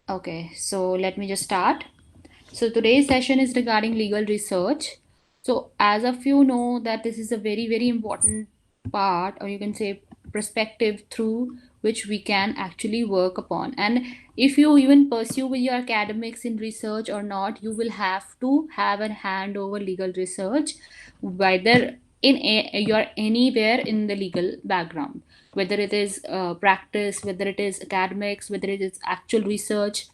Okay, so let me just start. So today's session is regarding legal research. So as of you know that this is a very very important part, or you can say perspective through which we can actually work upon. And if you even pursue with your academics in research or not, you will have to have a hand over legal research, whether you're anywhere in the legal background, whether it is practice, whether it is academics, whether it is actual research,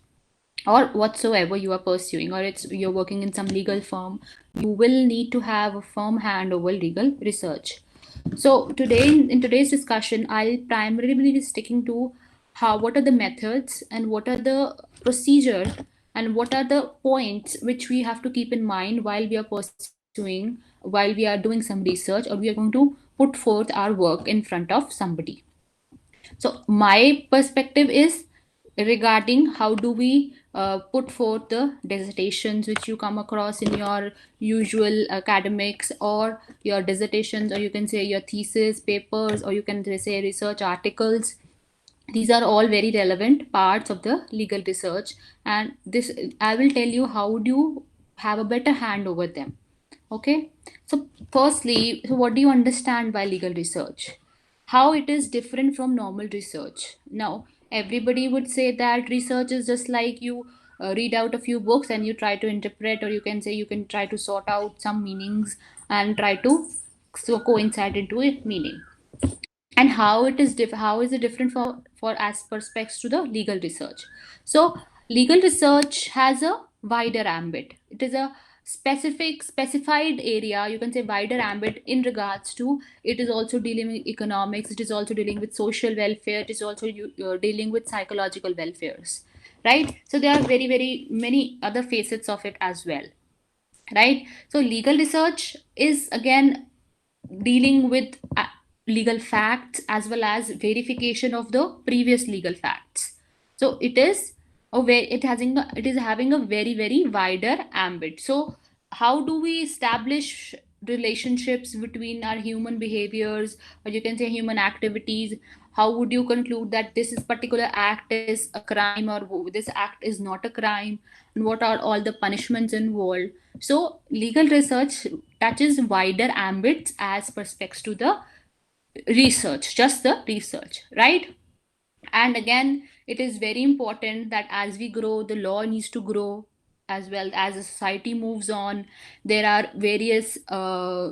or whatsoever you are pursuing, or it's you're working in some legal firm, you will need to have a firm hand over legal research. So today, in today's discussion, I'll primarily be sticking to how what are the methods and what are the procedure and what are the points which we have to keep in mind while we are pursuing, while we are doing some research, or we are going to put forth our work in front of somebody. So my perspective is regarding how do we put forth the dissertations which you come across in your usual academics, or your dissertations, or you can say your thesis papers, or you can say research articles. These are all very relevant parts of the legal research, and this I will tell you how do you have a better hand over them. Okay, so firstly, so what do you understand by legal research? How it is different from normal research? Now, everybody would say that research is just like you read out a few books and you try to interpret, or you can say you can try to sort out some meanings and try to so coincide into a meaning. And how it is how is it different for as perspects to the legal research? So legal research has a wider ambit. It is a specified area, you can say wider ambit, in regards to it is also dealing with economics, it is also dealing with social welfare, it is also dealing with psychological welfares, right? So there are very very many other facets of it as well, right? So legal research is again dealing with legal facts as well as verification of the previous legal facts. So it is a very it is having a very very wider ambit. So how do we establish relationships between our human behaviors, or you can say human activities? How would you conclude that this is particular act is a crime, or this act is not a crime, and what are all the punishments involved? So legal research touches wider ambits as perspects to the research, just the research, right? And again, it is very important that as we grow, the law needs to grow as well. As the society moves on, there are various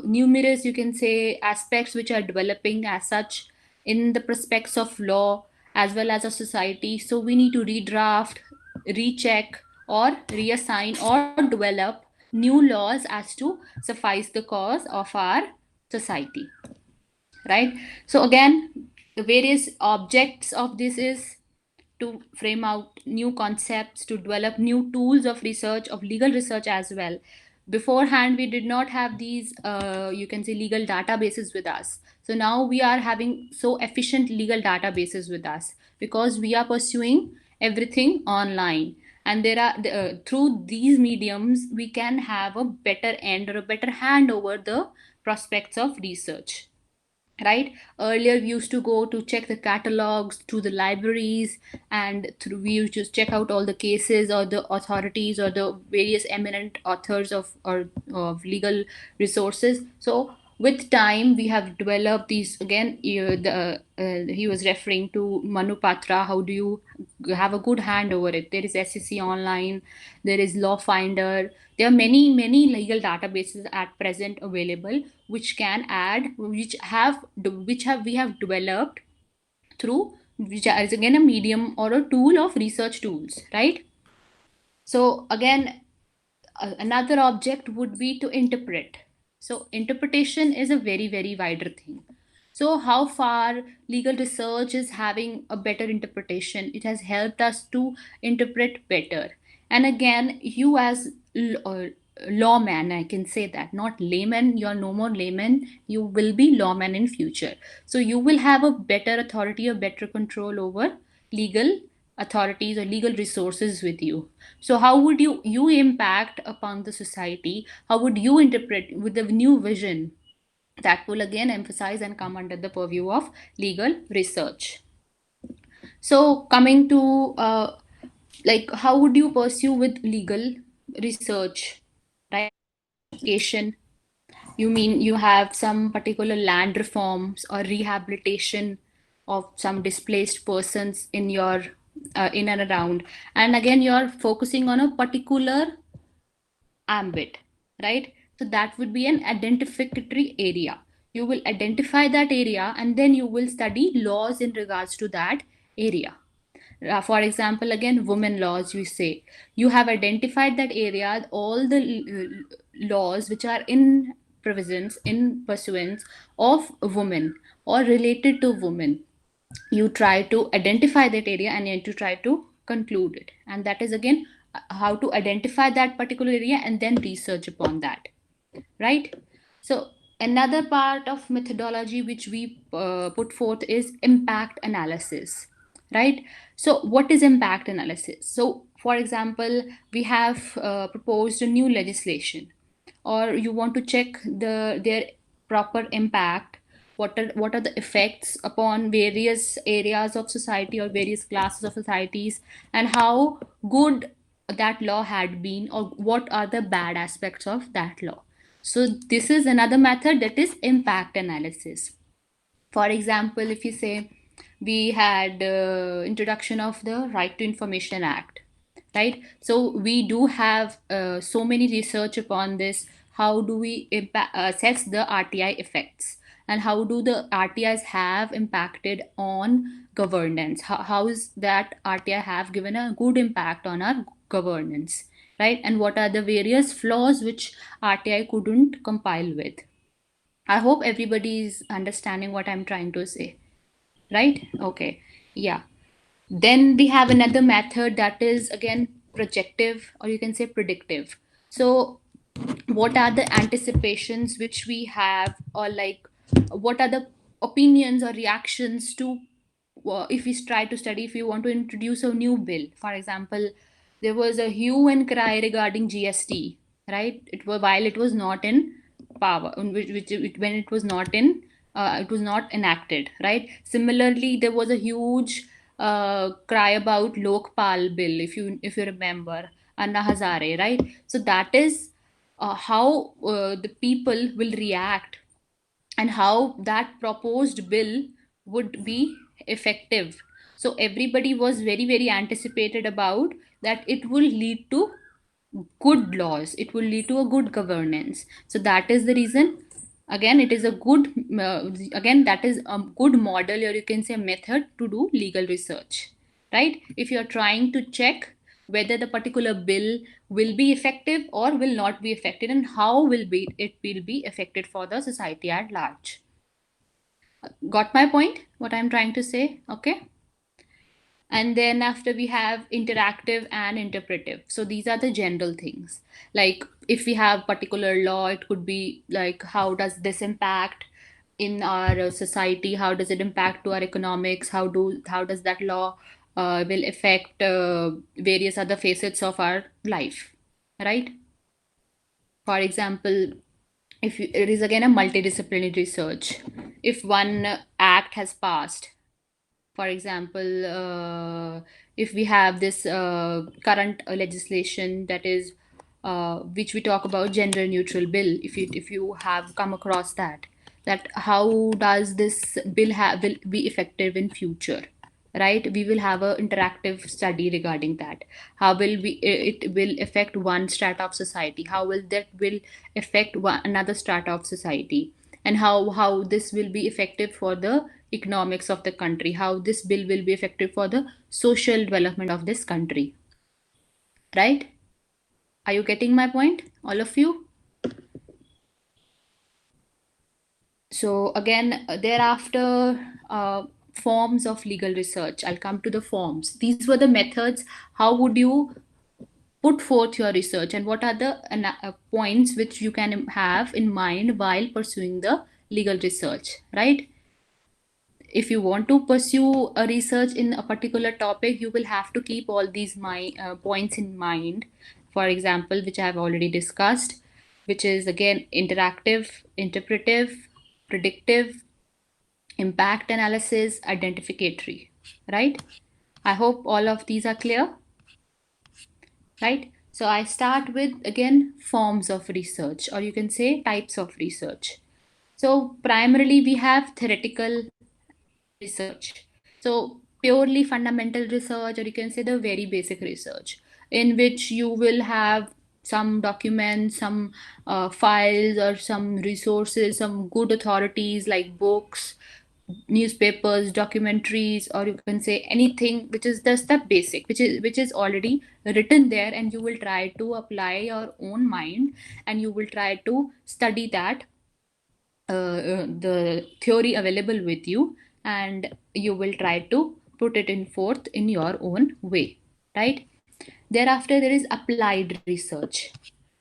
numerous, you can say, aspects which are developing as such in the prospects of law as well as a society. So we need to redraft, recheck, or reassign or develop new laws as to suffice the cause of our society, right? So again, the various objects of this is to frame out new concepts, to develop new tools of research, of legal research as well. Beforehand, we did not have these, you can say, legal databases with us. So now we are having so efficient legal databases with us because we are pursuing everything online. And there are through these mediums, we can have a better end or a better hand over the prospects of research, right? Earlier we used to go to check the catalogs to the libraries, and through we used to check out all the cases or the authorities or the various eminent authors of or of legal resources. So with time we have developed these. Again, he was referring to Manu Patra. How do you have a good hand over it? There is SEC Online, there is Law Finder. There are many many legal databases at present available, which can add, which have we have developed through, which is again a medium or a tool of research tools, right? So again, another object would be to interpret. So interpretation is a very very wider thing. So how far legal research is having a better interpretation, it has helped us to interpret better. And again, you as lawman, I can say that, not layman, you are no more layman, you will be lawman in future. So you will have a better authority, a better control over legal authorities or legal resources with you. So how would you impact upon the society? How would you interpret with the new vision? That will again emphasize and come under the purview of legal research. So coming to like how would you pursue with legal research, right? Education. You mean you have some particular land reforms or rehabilitation of some displaced persons in your in and around, and again you're focusing on a particular ambit, right? So that would be an identificatory area. You will identify that area and then you will study laws in regards to that area. For example, again, women laws, you say you have identified that area, all the laws which are in provisions in pursuance of women or related to women. You try to identify that area and you try to conclude it. And that is again how to identify that particular area and then research upon that, right? So another part of methodology which we put forth is impact analysis, right? So what is impact analysis? So for example, we have proposed a new legislation, or you want to check their proper impact. What are the effects upon various areas of society or various classes of societies, and how good that law had been, or what are the bad aspects of that law. So this is another method, that is impact analysis. For example, if you say we had introduction of the Right to Information Act, right? So we do have so many research upon this. How do we assess the RTI effects, and how do the RTIs have impacted on governance? How is that RTI have given a good impact on our governance, right? And what are the various flaws which RTI couldn't compile with? I hope everybody is understanding what I'm trying to say, right? Okay, yeah. Then we have another method that is again projective, or you can say predictive. So what are the anticipations which we have, or like what are the opinions or reactions to, if we try to study, if you want to introduce a new bill. For example, there was a hue and cry regarding GST, right? It was while it was not in power, when it was not in it was not enacted, right? Similarly, there was a huge cry about Lokpal bill, if you remember, Anna Hazare, right? So that is how the people will react, and how that proposed bill would be effective. So everybody was very very anticipated about that it will lead to good laws, it will lead to a good governance. So that is the reason, again it is a good again that is a good model, or you can say method to do legal research, right? If you are trying to check whether the particular bill will be effective or will not be effective, and how it will be affected for the society at large. Got my point, what I'm trying to say? Okay. And then after we have interactive and interpretive. So these are the general things. Like if we have particular law, it could be like how does this impact in our society, how does it impact to our economics, how does that law will affect various other facets of our life, right? For example, it is again a multidisciplinary research. If one act has passed, for example, if we have this current legislation, that is which we talk about, gender neutral bill, if you have come across that, how does this bill will be effective in future, right? We will have a interactive study regarding that. How will we it will affect one strata of society, how will affect another strata of society, and how this will be effective for the economics of the country, how this bill will be effective for the social development of this country, right? Are you getting my point, all of you? So again, thereafter, forms of legal research, I'll come to the forms. These were the methods. How would you put forth your research, and what are the points which you can have in mind while pursuing the legal research, right? If you want to pursue a research in a particular topic, you will have to keep all these points in mind. For example, which I have already discussed, which is again interactive, interpretive, predictive, impact analysis, identificatory, right? I hope all of these are clear. right? So I start with, again, forms of research, or you can say types of research. So primarily we have theoretical research. So purely fundamental research, or you can say the very basic research, in which you will have some documents, some files, or some resources, some good authorities like books, newspapers, documentaries, or you can say anything which is just the basic, which is already written there, and you will try to apply your own mind, and you will try to study that, the theory available with you, and you will try to put it in forth in your own way, right? Thereafter there is applied research.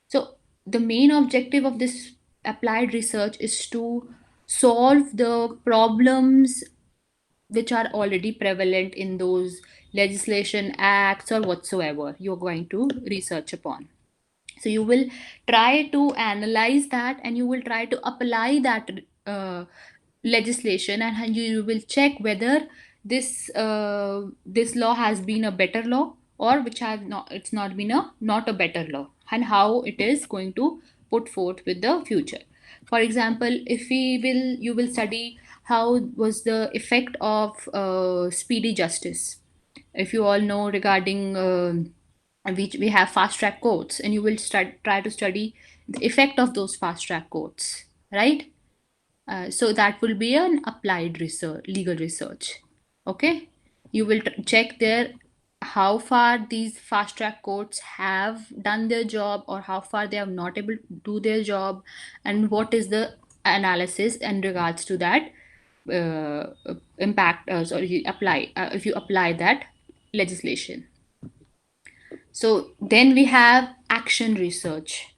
So the main objective of this applied research is to solve the problems which are already prevalent in those legislation, acts, or whatsoever you're going to research upon. So you will try to analyze that, and you will try to apply that legislation, and you will check whether this law has been a better law, or which has not, it's not been a not a better law, and how it is going to put forth with the future. For example, if we will you will study how was the effect of speedy justice. If you all know regarding we have fast track courts, and you will try to study the effect of those fast track courts, right? So that will be an applied research, legal research. Okay, you will check there how far these fast track courts have done their job, or how far they have not able to do their job, and what is the analysis in regards to that uh, impact. Sorry, you apply if you apply that legislation. So then we have action research.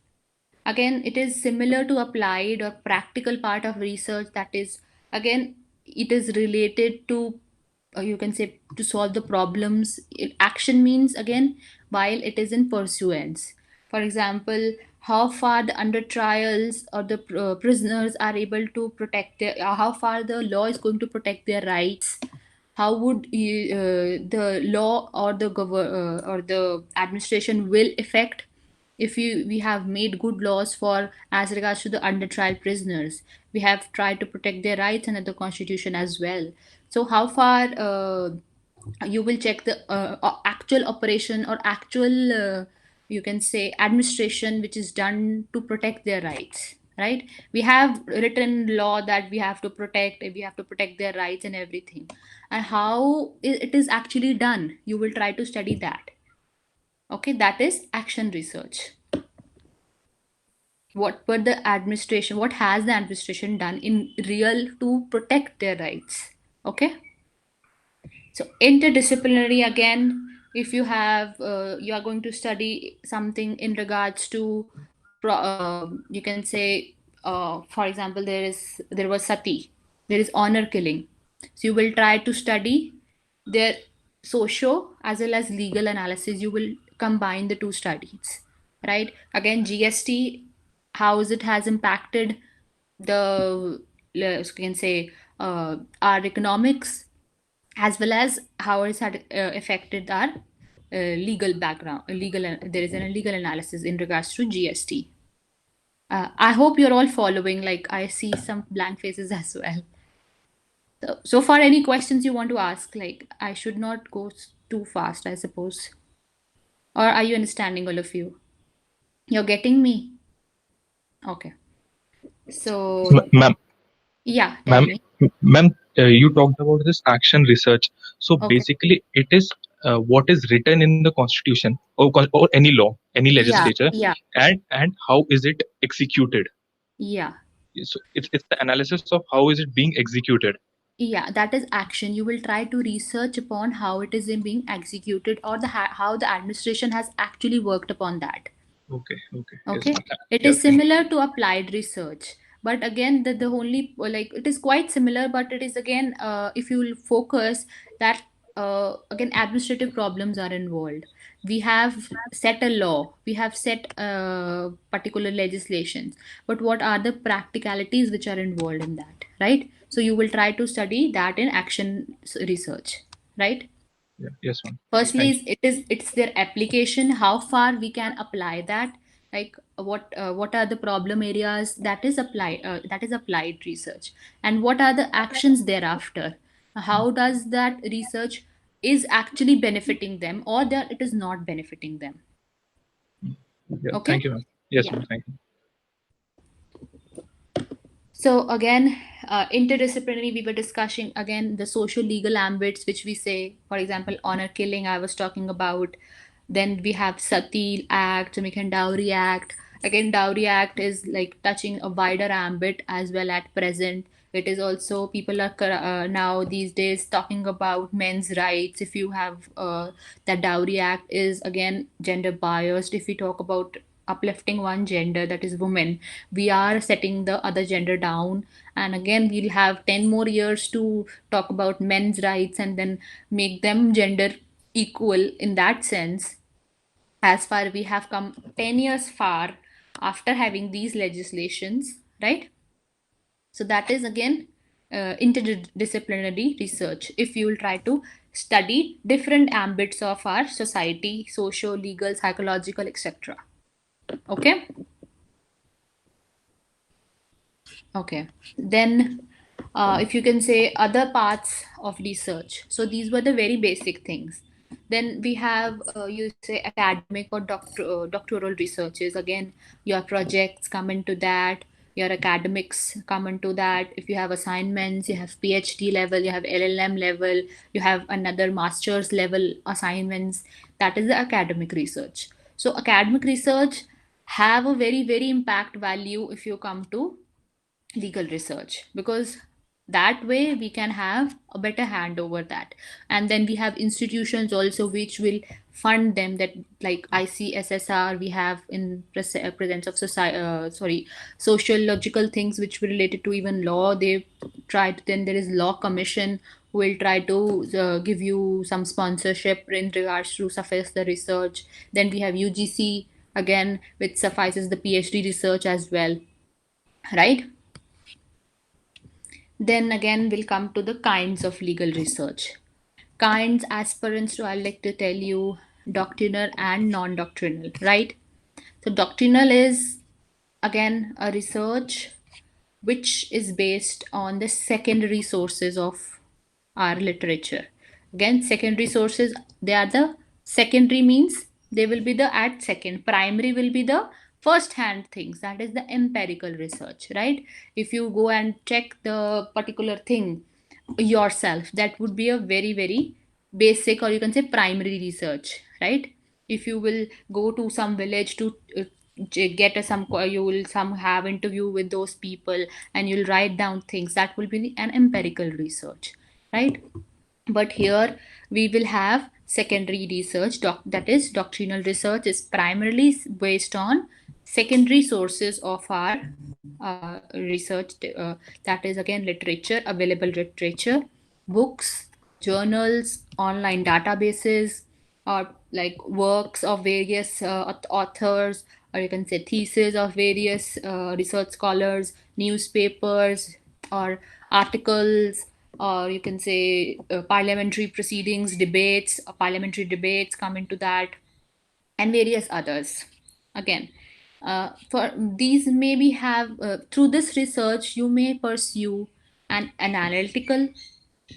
Again, it is similar to applied or practical part of research. That is, again, it is related to, you can say, to solve the problems. Action means, again, while it is in pursuance. For example, how far the under trials or the prisoners are able to protect their, how far the law is going to protect their rights. How would the law or the or the administration will affect if we have made good laws for as regards to the under trial prisoners. We have tried to protect their rights under the constitution as well. So how far you will check the actual operation, or actual you can say administration, which is done to protect their rights, right? We have written law that we have to protect their rights and everything, and how it is actually done, you will try to study that. Okay, that is action research. What has the administration done in real to protect their rights? Okay, so interdisciplinary, again, if you have you are going to study something in regards to you can say, for example, there was sati, there is honor killing. So you will try to study their socio as well as legal analysis. You will combine the two studies, right? Again, GST, how is it has impacted the, you can say, our economics, as well as how it's had affected our legal background. There is an legal analysis in regards to GST. I hope you're all following. Like, I see some blank faces as well. So far, any questions you want to ask? Like, I should not go too fast, I suppose. Or are you understanding, all of you? You're getting me? Okay. So, Ma'am, yeah, tell ma'am, me. ma'am, you talked about this action research. So Okay. basically, it is what is written in the constitution, or any law, any Yeah, legislature, yeah, and how is it executed. yeah. So it's the analysis of how is it being executed. Yeah, that is action. You will try to research upon how it is in being executed, or how the administration has actually worked upon that. Okay, okay, yes, Okay, ma'am. it Yeah, is thank you. similar to applied research, but again, the only, like, it is quite similar, but it is, again, if you will focus that, again, administrative problems are involved. We have set a law, we have set particular legislations, but what are the practicalities which are involved in that, right? So you will try to study that in action research, right? Yes, ma'am. Firstly Thank you. it's their application, how far we can apply that, like what are the problem areas that is applied research, and what are the actions thereafter, how does that research is actually benefiting them or that it is not benefiting them. Yeah, Okay. thank you, ma'am. Yes, Yeah. ma'am. Thank you. So again, interdisciplinary, we were discussing again the social legal ambits, which we say, for example, honor killing, I was talking about. Then we have Sati Act, Jamaican Dowry Act. Again, Dowry Act is like touching a wider ambit as well at present. It is also, people are now these days talking about men's rights. If you have that Dowry Act is again gender biased. If we talk about uplifting one gender, that is women, we are setting the other gender down. And again, we'll have 10 more years to talk about men's rights and then make them gender equal in that sense. As far we have come 10 years far after having these legislations, right? So that is again interdisciplinary research. If you will try to study different ambits of our society, socio legal, psychological, etc. Okay. Okay. Then, if you can say other parts of research. So these were the very basic things. Then we have, you say, academic or doctoral researches. Again, your projects come into that. Your academics come into that. If you have assignments, you have PhD level, you have LLM level, you have another master's level assignments. That is the academic research. So academic research have a very, very impact value if you come to legal research, because that way we can have a better hand over that. And then we have institutions also which will fund them, that like ICSSR we have in presence of society, sociological things which were related to even law, they tried. Then there is law commission who will try to give you some sponsorship in regards to suffice the research. Then we have UGC again, which suffices the PhD research as well, right? Then again, we'll come to the kinds of legal research. Kinds, aspirants to, I'd like to tell you, doctrinal and non doctrinal, right? So, doctrinal is again a research which is based on the secondary sources of our literature. Again, secondary sources, they are the secondary means they will be the at second. Primary will be the first hand things, that is the empirical research, right? If you go and check the particular thing yourself, that would be a very, very basic, or you can say primary research, right? If you will go to some village to get a, some, you will some have interview with those people and you'll write down things, that will be an empirical research, right? But here we will have secondary research, that is doctrinal research is primarily based on secondary sources of our research, that is again literature, available literature, books, journals, online databases, or like works of various authors, or you can say theses of various research scholars, newspapers, or articles, or you can say parliamentary proceedings, debates, parliamentary debates come into that, and various others. Again, for these maybe have through this research you may pursue an analytical,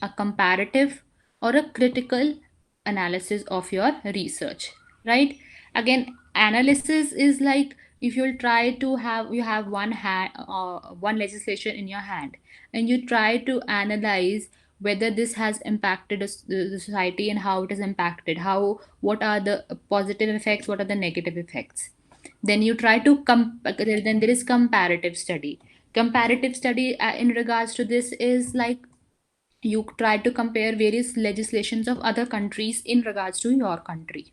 a comparative, or a critical analysis of your research, right? Again, analysis is like, if you'll try to have, you have one legislation in your hand, and you try to analyze whether this has impacted the society and how it has impacted, how, what are the positive effects, what are the negative effects. Then you try to then there is comparative study. Comparative study in regards to this is like, you try to compare various legislations of other countries in regards to your country,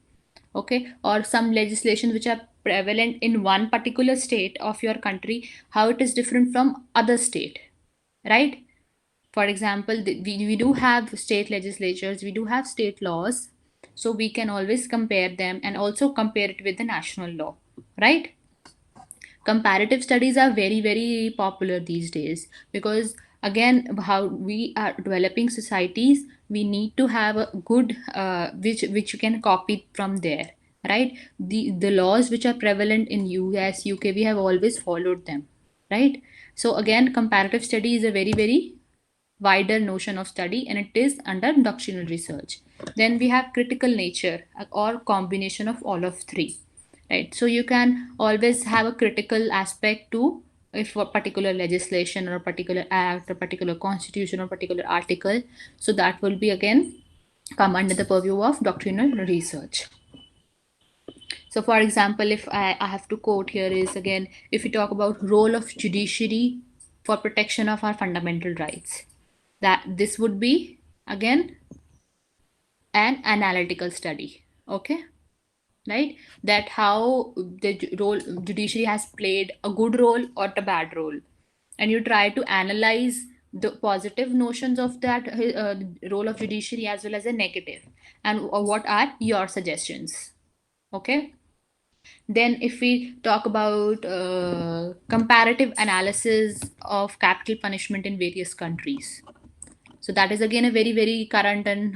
okay, or some legislations which are prevalent in one particular state of your country, how it is different from other state, right? For example, we do have state legislatures, we do have state laws, so we can always compare them and also compare it with the national law, right? Comparative studies are very, very popular these days, because again, how we are developing societies, we need to have a good which you can copy from there, right? The laws which are prevalent in US, UK, we have always followed them, right? So again, comparative study is a very very wider notion of study, and it is under doctrinal research. Then we have critical nature, or combination of all of three, right? So you can always have a critical aspect to, if a particular legislation or a particular act or particular constitution or particular article, so that will be again come under the purview of doctrinal research. So for example, if I have to quote here is, again, if we talk about role of judiciary for protection of our fundamental rights, that this would be again an analytical study. Okay, right? That how the role judiciary has played a good role or a bad role, and you try to analyze the positive notions of that role of judiciary as well as the negative, and what are your suggestions. Okay, then if we talk about comparative analysis of capital punishment in various countries, so that is again a very, very current and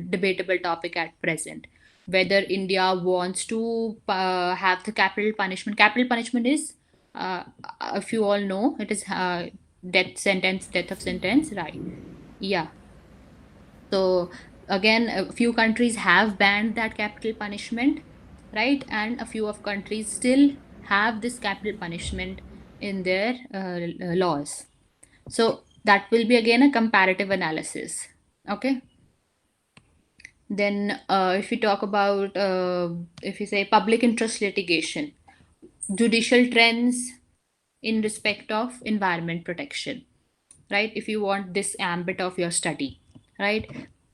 debatable topic at present. Whether India wants to have the capital punishment. Capital punishment is, if you all know, it is death of sentence, right? Yeah. So again, a few countries have banned that capital punishment, right? And a few of countries still have this capital punishment in their laws. So that will be again a comparative analysis. Okay. Then if we talk about, if you say public interest litigation, judicial trends in respect of environment protection, right? If you want this ambit of your study, right?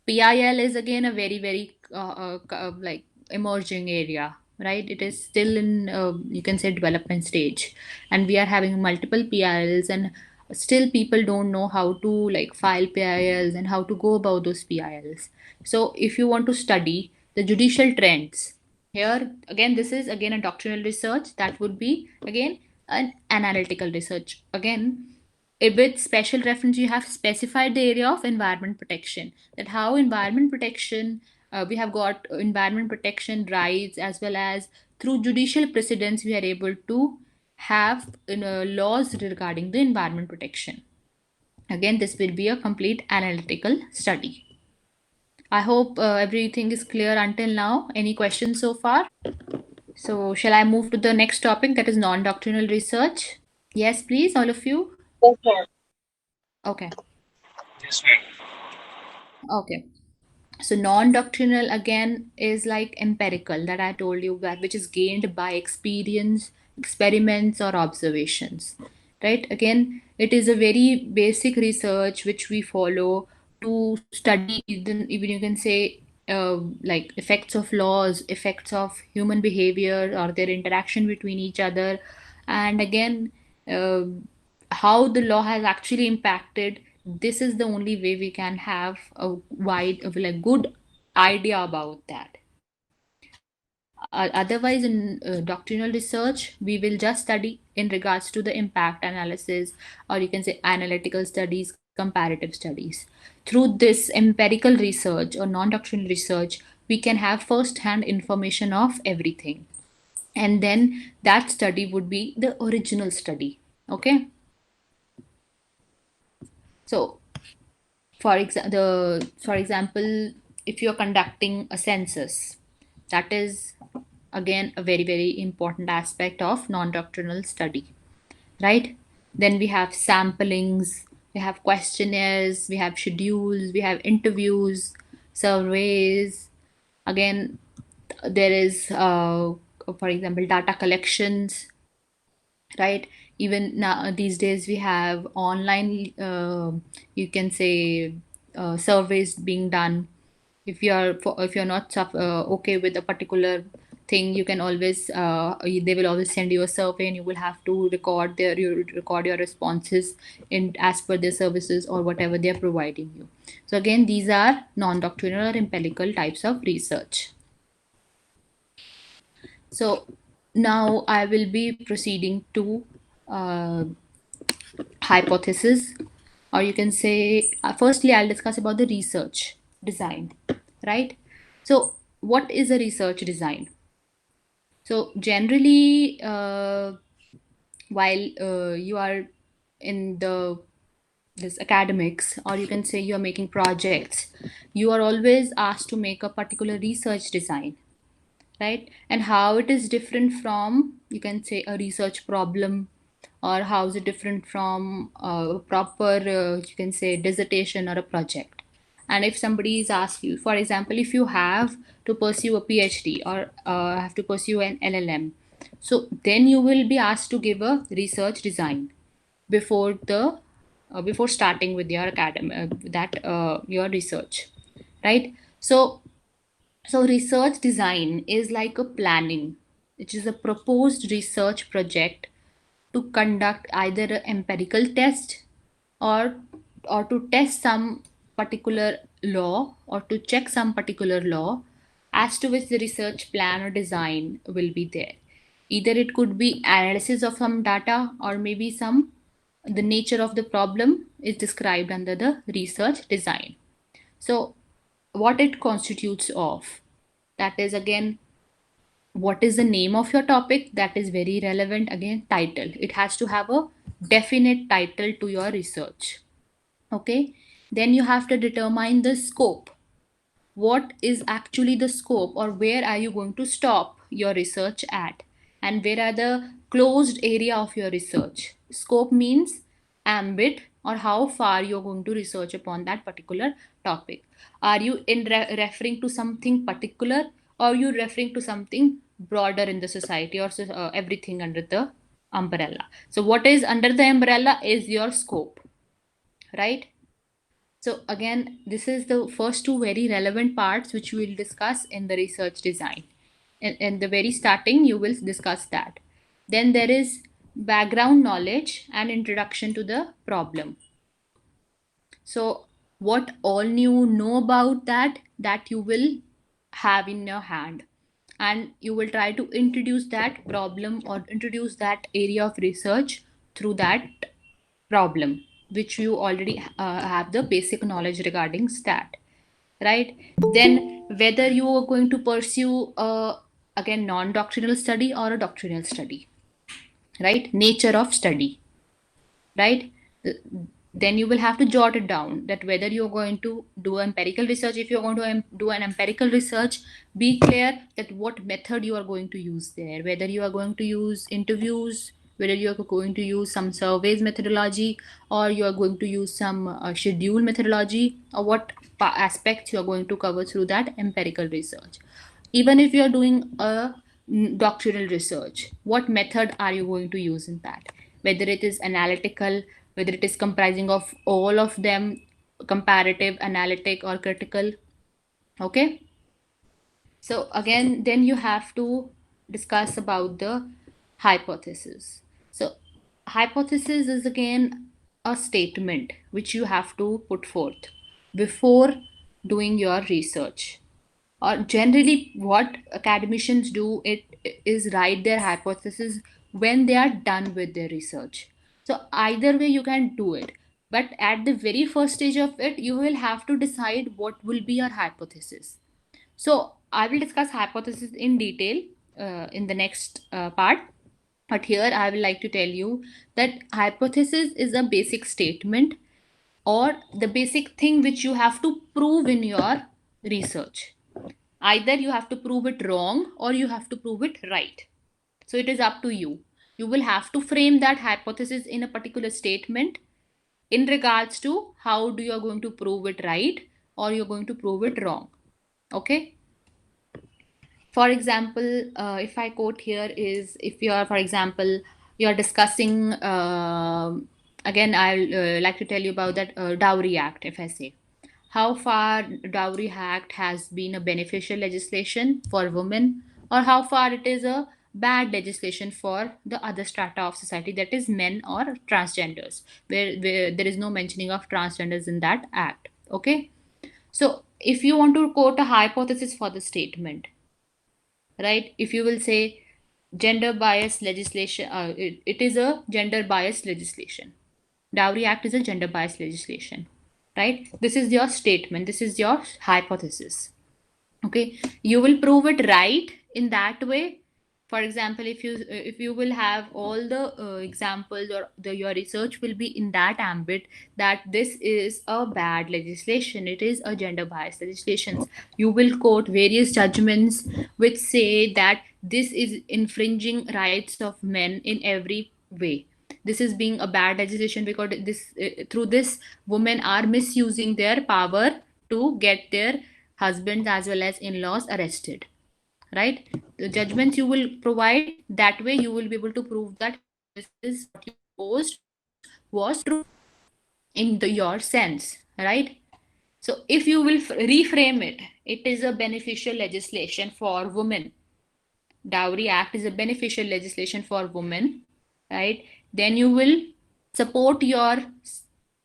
PIL is again a very, very like emerging area, right? It is still in, you can say, development stage, and we are having multiple PILs, and still people don't know how to like file PILs and how to go about those PILs. So if you want to study the judicial trends, here again, this is again a doctrinal research, that would be again an analytical research. Again, with special reference, you have specified the area of environment protection, that how environment protection, we have got environment protection rights, as well as through judicial precedents we are able to have laws regarding the environment protection. Again, this will be a complete analytical study. I hope everything is clear until now. Any questions so far? So shall I move to the next topic, that is non-doctrinal research? Yes, please, all of you. Okay. Yes, ma'am. Okay. So non-doctrinal again is like empirical, that I told you, that which is gained by experience, experiments, or observations. Right? Again, it is a very basic research which we follow to study, even you can say, like effects of laws, effects of human behavior, or their interaction between each other, and again, uh, how the law has actually impacted. This is the only way we can have a wide, like good idea about that. Otherwise, in doctrinal research, we will just study in regards to the impact analysis, or you can say analytical studies, comparative studies. Through this empirical research or non-doctrinal research, we can have first-hand information of everything, and then that study would be the original study. Okay. So for example, if you're conducting a census, that is again a very very important aspect of non-doctrinal study, right? Then we have samplings, we have questionnaires, we have schedules, we have interviews, surveys. Again, there is for example, data collections, right? Even now these days we have online, you can say, surveys being done. If you're not okay with a particular thing, you can always, they will always send you a survey, and you will have to record your responses in as per their services or whatever they are providing you. So again, these are non-doctrinal or empirical types of research. So now I will be proceeding to uh, hypothesis, or you can say, firstly, I'll discuss about the research design, right? So, what is a research design? So, generally, while you are in the this academics, or you can say you are making projects, you are always asked to make a particular research design, right? And how it is different from, you can say, a research problem, or how is it different from a proper, you can say, dissertation or a project. And if somebody is asked you, for example, if you have to pursue a PhD, or have to pursue an LLM, so then you will be asked to give a research design before the before starting with your academy, that your research, right? So research design is like a planning, which is a proposed research project to conduct either an empirical test, or to test some particular law, or to check some particular law as to which the research plan or design will be there. Either it could be analysis of some data, or maybe some the nature of the problem is described under the research design. So what it constitutes of, that is again, what is the name of your topic, that is very relevant. Again, title, it has to have a definite title to your research. Okay, then you have to determine the scope. What is actually the scope, or where are you going to stop your research at, and where are the closed area of your research. Scope means ambit, or how far you're going to research upon that particular topic. Are you referring to something particular, or you referring to something broader in the society, or everything under the umbrella? So what is under the umbrella is your scope, right? So again, this is the first two very relevant parts which we will discuss in the research design. In the very starting, you will discuss that. Then there is background knowledge and introduction to the problem. So what all you know about that you will have in your hand, and you will try to introduce that problem, or introduce that area of research through that problem, which you already have the basic knowledge regarding stat, right? Then whether you are going to pursue again non-doctrinal study or a doctrinal study, right? Nature of study, right? Then you will have to jot it down, that whether you're going to do empirical research. If you're going to do an empirical research, be clear that what method you are going to use there, whether you are going to use interviews, whether you are going to use some surveys methodology, or you are going to use some schedule methodology, or what aspects you are going to cover through that empirical research. Even if you are doing a doctoral research, what method are you going to use in that, whether it is analytical, whether it is comprising of all of them, comparative, analytic, or critical. Okay, so again, then you have to discuss about the hypothesis. So hypothesis is again a statement which you have to put forth before doing your research. Or generally what academicians do it is write their hypothesis when they are done with their research. So either way you can do it, but at the very first stage of it, you will have to decide what will be your hypothesis. So I will discuss hypothesis in detail in the next part. But here I will like to tell you that hypothesis is a basic statement, or the basic thing which you have to prove in your research. Either you have to prove it wrong, or you have to prove it right. So it is up to you. You will have to frame that hypothesis in a particular statement in regards to how do you are going to prove it right, or you're going to prove it wrong. Okay. For example, if I quote here is, if you are, for example, you are discussing, again, I'll like to tell you about that Dowry Act. If I say, how far Dowry Act has been a beneficial legislation for women, or how far it is a bad legislation for the other strata of society, that is men or transgenders, where there is no mentioning of transgenders in that act. Okay. So if you want to quote a hypothesis for the statement, right? If you will say gender bias legislation, it is a gender bias legislation. Dowry Act is a gender biased legislation, right? This is your statement, this is your hypothesis. Okay, you will prove it right in that way. For example, if you will have all the examples, or your research will be in that ambit, that this is a bad legislation, it is a gender biased legislation. You will quote various judgments which say that this is infringing rights of men in every way. This is being a bad legislation because this through this women are misusing their power to get their husbands as well as in-laws arrested, right? The judgments you will provide, that way you will be able to prove that this is what you proposed was true in your sense, right? So if you will reframe it, it is a beneficial legislation for women. Dowry Act is a beneficial legislation for women, right? Then you will support your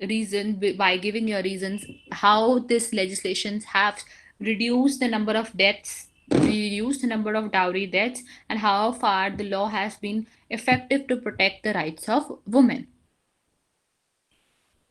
reason by giving your reasons how this legislation have reduced the number of deaths, reduced the number of dowry deaths, and how far the law has been effective to protect the rights of women.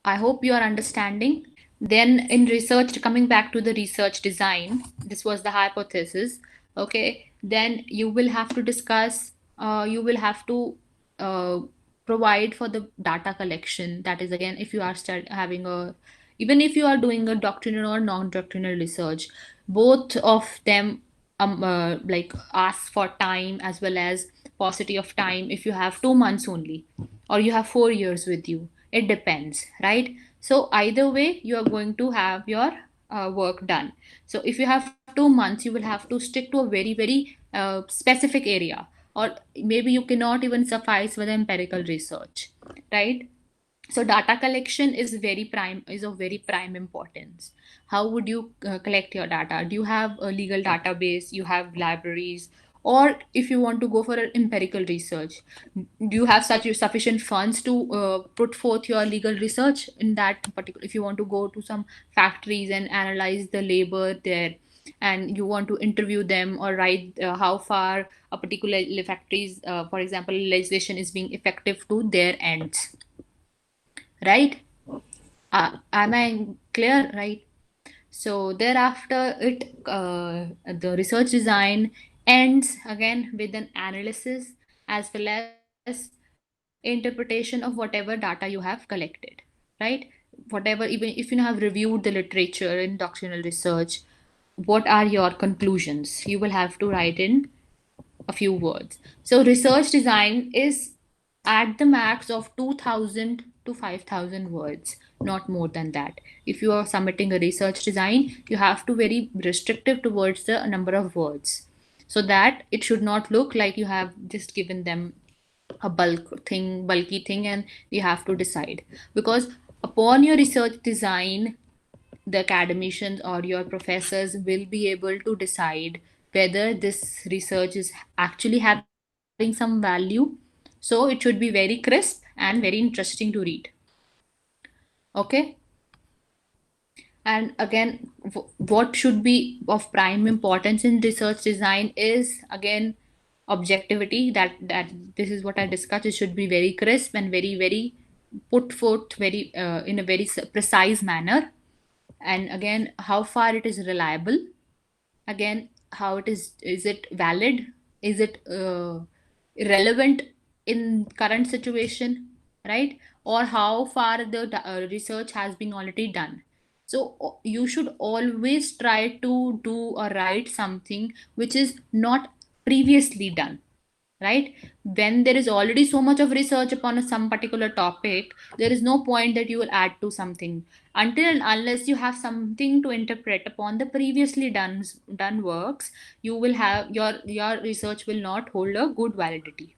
I hope you are understanding. Then in research, coming back to the research design, this was the hypothesis. Okay, then you will have to discuss, you will have to uh, provide for the data collection. That is, again, if you are having a, even if you are doing a doctrinal or non-doctrinal research, both of them like ask for time as well as paucity of time. If you have 2 months only, or you have 4 years with you, it depends, right? So either way you are going to have your work done. So if you have 2 months, you will have to stick to a very specific area, or maybe you cannot even suffice with empirical research, right? So data collection is of very prime importance. How would you collect your data? Do you have a legal database, you have libraries, or if you want to go for an empirical research, do you have such sufficient funds to put forth your legal research in that particular? If you want to go to some factories and analyze the labor there, and you want to interview them or write how far a particular factories, for example, legislation is being effective to their ends, right? Am I clear, right? So thereafter, the research design ends again with an analysis as well as interpretation of whatever data you have collected, right? Whatever, even if you have reviewed the literature in doctrinal research, what are your conclusions? You will have to write in a few words. So research design is at the max of 2000 to 5000 words, not more than that. If you are submitting a research design, you have to very restrictive towards the number of words, so that it should not look like you have just given them a bulky thing, and you have to decide. Because upon your research design, the academicians or your professors will be able to decide whether this research is actually having some value. So it should be very crisp and very interesting to read. Okay. And again, what should be of prime importance in research design is, again, objectivity. That this is what I discussed. It should be very crisp and very put forth very in a very precise manner. And again, how far it is reliable. Again, how is it valid? Is it relevant in current situation, right? Or how far the research has been already done. So you should always try to do or write something which is not previously done, right? When there is already so much of research upon some particular topic, there is no point that you will add to something, until and unless you have something to interpret upon the previously done works. You will have your research will not hold a good validity.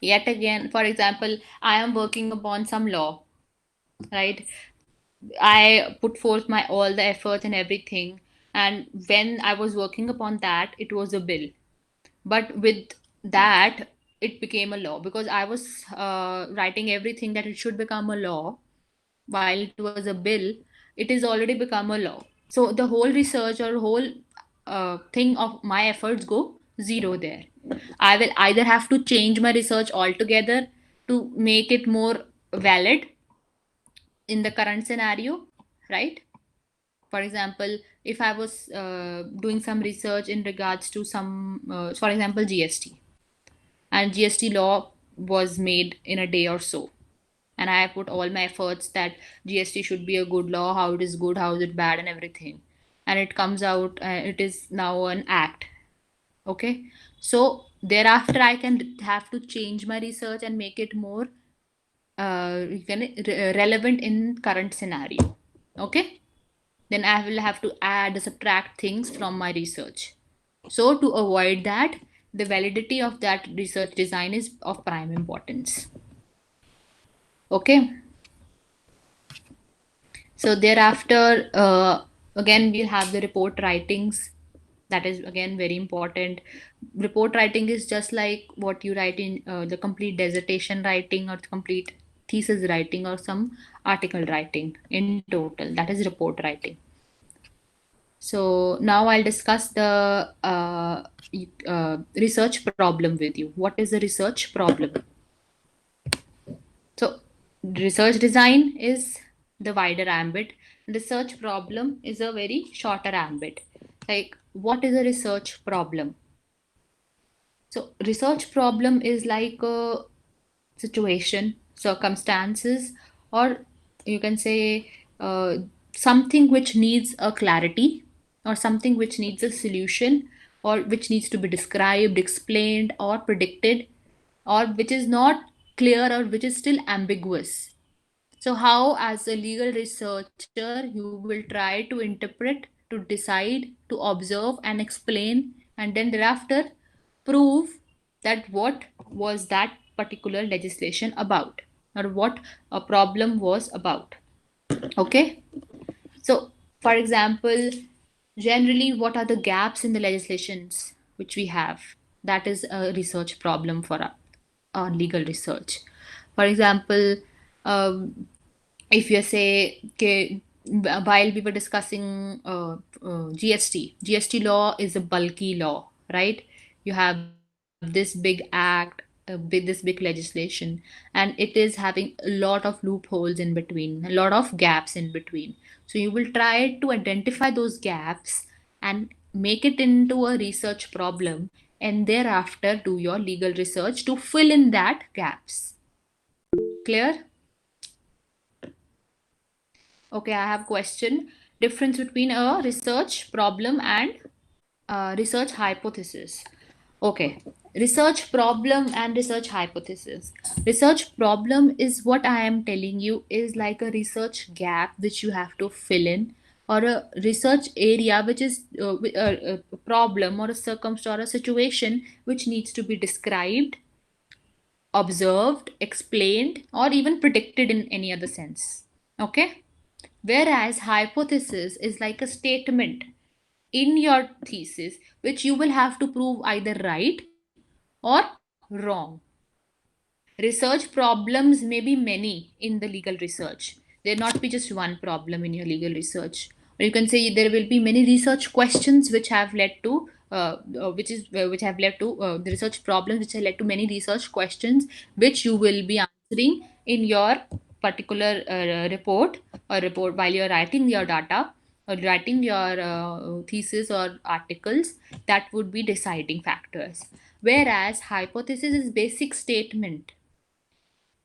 Yet again, for example, I am working upon some law, right? I put forth my all the effort and everything, and when I was working upon that, it was a bill. But with that, it became a law because I was writing everything that it should become a law. While it was a bill, it is already become a law. So the whole research or whole thing of my efforts go zero there. I will either have to change my research altogether to make it more valid, in the current scenario, right? For example, if I was doing some research in regards to some, for example, GST, and GST law was made in a day or so, and I put all my efforts that GST should be a good law, how it is good, how is it bad, and everything, and it comes out, it is now an act. Okay, so thereafter I can have to change my research and make it more relevant in current scenario. Okay, then I will have to add subtract things from my research. So to avoid that, the validity of that research design is of prime importance. Okay, so thereafter, again we'll have the report writings. That is again very important. Report writing is just like what you write in the complete dissertation writing or complete thesis writing or some article writing in total. That is report writing. So now I'll discuss the research problem with you. What is a research problem? So research design is the wider ambit. Research problem is a very shorter ambit. Like, what is a research problem? So research problem is like a situation, circumstances, or you can say something which needs a clarity, or something which needs a solution, or which needs to be described, explained, or predicted, or which is not clear or which is still ambiguous. So, how, as a legal researcher, you will try to interpret, to decide, to observe, and explain, and then thereafter prove that what was that particular legislation about, or what a problem was about. Okay, so for example, generally, what are the gaps in the legislations which we have? That is a research problem for our legal research. For example, if you say, okay, while we were discussing GST law is a bulky law, right? You have this big act, this big legislation, and it is having a lot of loopholes in between, a lot of gaps in between. So you will try to identify those gaps and make it into a research problem, and thereafter do your legal research to fill in that gaps. Clear? Okay, I have question. Difference between a research problem and research hypothesis. Okay, research problem and research hypothesis. Research problem is what I am telling you is like a research gap which you have to fill in, or a research area which is a problem or a circumstance or a situation which needs to be described, observed, explained, or even predicted in any other sense. Okay? Whereas hypothesis is like a statement in your thesis which you will have to prove either right or wrong. Research problems may be many in the legal research. There not be just one problem in your legal research. Or you can say there will be many research questions which have led to which have led to the research problems which have led to many research questions which you will be answering in your particular report while you're writing your data or writing your thesis or articles. That would be deciding factors, whereas hypothesis is basic statement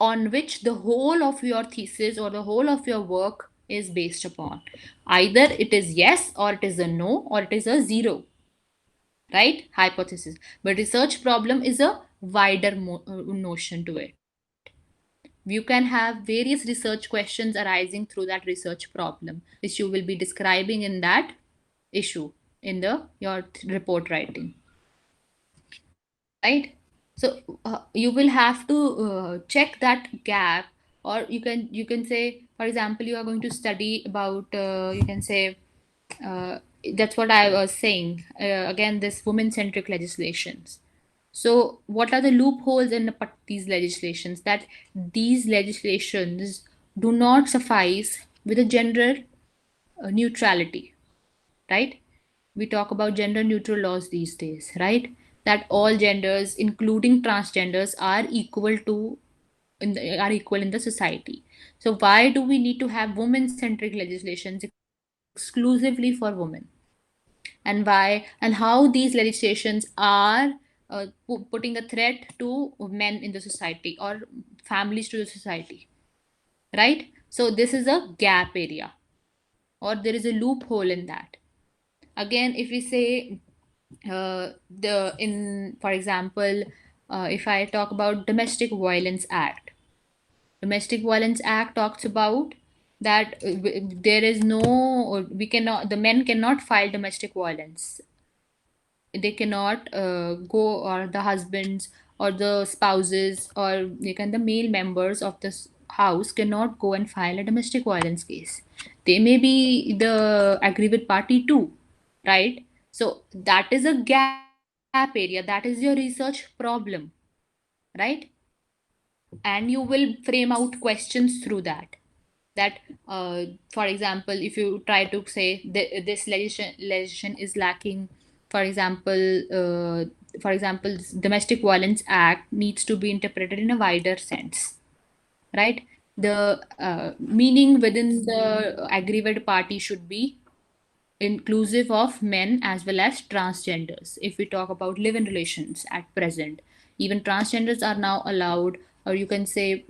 on which the whole of your thesis or the whole of your work is based upon. Either it is yes, or it is a no, or it is a zero, right? Hypothesis. But research problem is a wider notion to it. You can have various research questions arising through that research problem, which you will be describing in that issue in the your report writing, right? So you will have to check that gap, or you can say, for example, you are going to study about you can say uh, that's what I was saying, again, this women centric legislations. So what are the loopholes in these legislations? That these legislations do not suffice with a gender neutrality, right? We talk about gender neutral laws these days, right? That all genders, including transgenders, are equal to are equal in the society. So why do we need to have women-centric legislations exclusively for women? And why and how these legislations are putting a threat to men in the society or families to the society, right? So this is a gap area, or there is a loophole in that. Again, if we say the in for example, if I talk about domestic violence act talks about that there is no, or we cannot, the men cannot file domestic violence. They cannot go, or the husbands or the spouses or the male members of this house cannot go and file a domestic violence case. They may be the aggrieved party too, right? So that is a gap area, that is your research problem, right? And you will frame out questions through that. That for example, if you try to say this legislation is lacking, for example, this domestic violence act needs to be interpreted in a wider sense, right? The meaning within the aggrieved party should be inclusive of men as well as transgenders. If we talk about live-in relations at present, even transgenders are now allowed, or you can say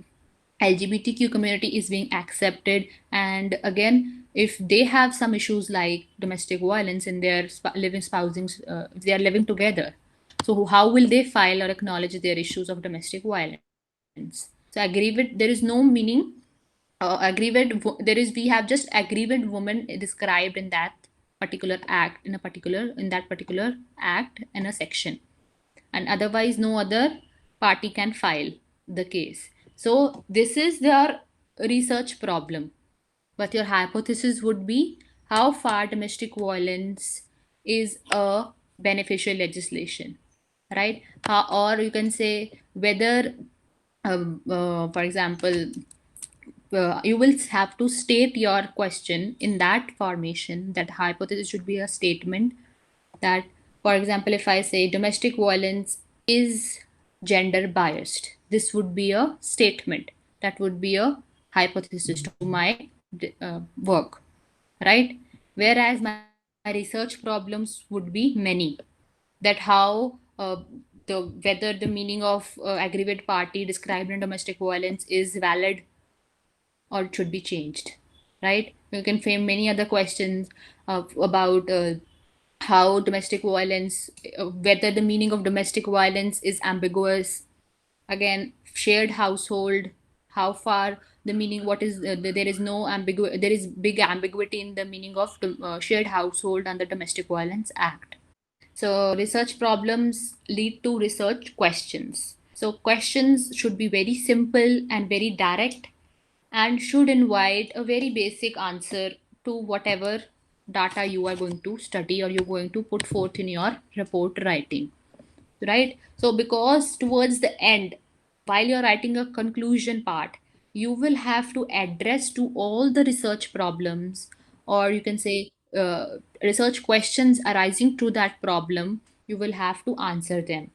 LGBTQ community is being accepted. And again, if they have some issues like domestic violence in their living spousing, if they are living together, so how will they file or acknowledge their issues of domestic violence? So aggrieved, there is no meaning. There is, we have just aggrieved woman described in that particular act, in that particular act in a section, and otherwise no other party can file the case. So this is their research problem. But your hypothesis would be how far domestic violence is a beneficial legislation, right? Or you can say whether, for example, you will have to state your question in that formation. That hypothesis should be a statement that, for example, if I say domestic violence is gender biased, this would be a statement. That would be a hypothesis to my work, right? Whereas my research problems would be many. That how the whether the meaning of aggrieved party described in domestic violence is valid or it should be changed, right? You can frame many other questions about how domestic violence, whether the meaning of domestic violence is ambiguous. Again, shared household, how far the meaning, what is there is no ambiguity, there is big ambiguity in the meaning of shared household under Domestic Violence Act. So research problems lead to research questions. So questions should be very simple and very direct, and should invite a very basic answer to whatever data you are going to study or you're going to put forth in your report writing, right? So because towards the end, while you're writing a conclusion part, you will have to address to all the research problems, or you can say research questions arising to that problem. You will have to answer them.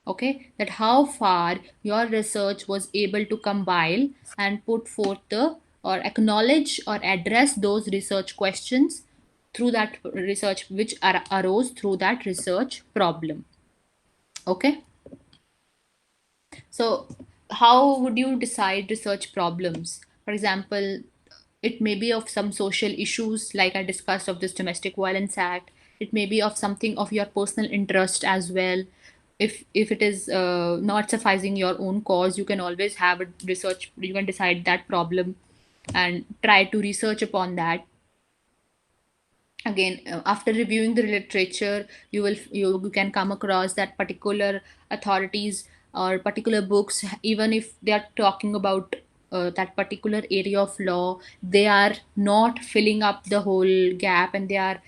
Okay, that how far your research was able to compile and put forth the, or acknowledge or address those research questions through that research which arose through that research problem. Okay, so how would you decide research problems? For example, it may be of some social issues like I discussed of this Domestic Violence Act. It may be of something of your personal interest as well. If it is not sufficing your own cause, you can always have a research, you can decide that problem and try to research upon that. Again, after reviewing the literature, you can come across that particular authorities or particular books, even if they are talking about that particular area of law, they are not filling up the whole gap, and they are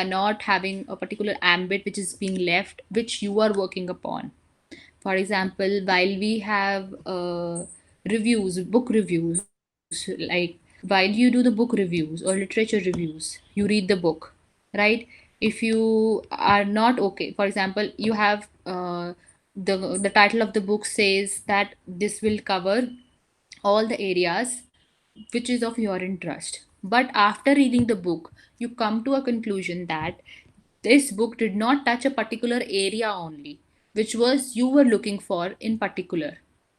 not having a particular ambit which is being left, which you are working upon. For example, while we have reviews, book reviews, like while you do the book reviews or literature reviews, you read the book, right? If you are not okay, for example, you have the title of the book says that this will cover all the areas which is of your interest. But after reading the book, you come to a conclusion that this book did not touch a particular area only, which was you were looking for in particular,